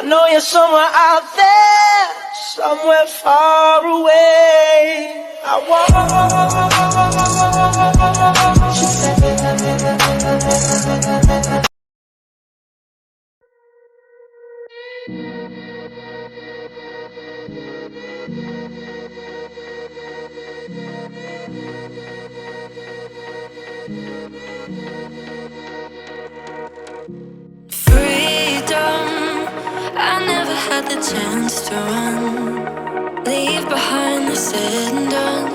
know you're somewhere out there, somewhere far away. I want you. Freedom, I never had the chance to run. Leave behind the said and done.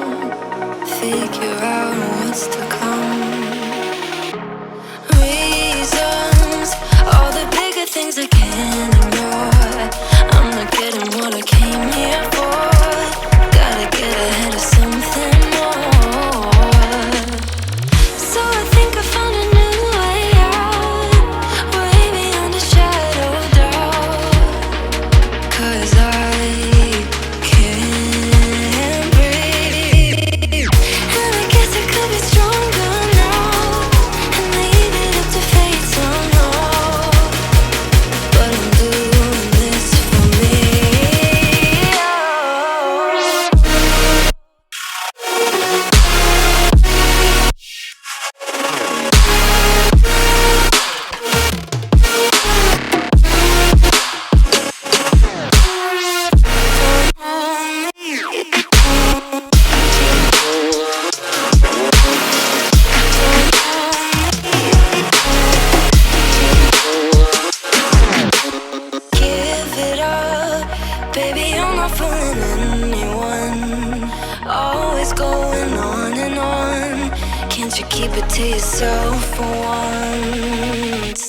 Figure out what's to come. Reasons, all the bigger things I can't ignore. I'm not getting what I came here for. Gotta get ahead of something more. So I think I found a new way out, way beyond a shadow of doubt. 'Cause I can't breathe, and I guess I could be stronger now and leave it up to fate somehow. But I'm doing this for me. Give it up, baby, I'm not fooling anyone. Always going on and on. Can't you keep it to yourself for once?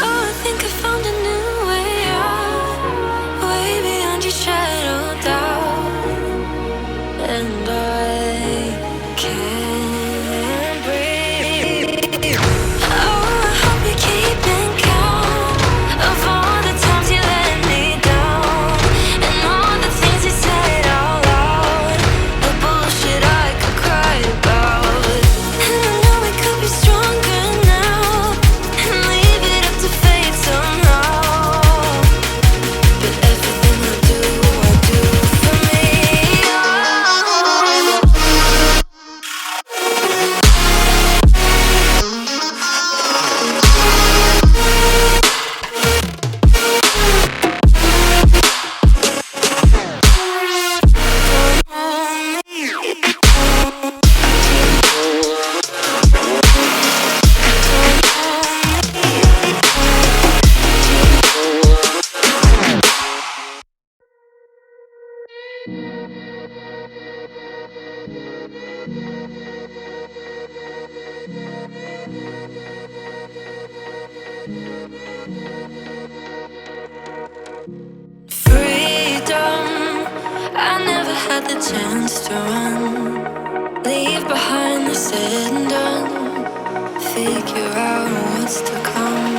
Oh, I think I found a new way out, way beyond your shadow of doubt. And I can't breathe. Oh, I hope you're keeping count of all the times you let me down, and all the things you said out loud, the bullshit I could cry about. And I know we could be stronger now and leave it up to fate somehow. But everything I do for me. Freedom, I never had the chance to run. Leave behind the said and done. Figure out what's to come.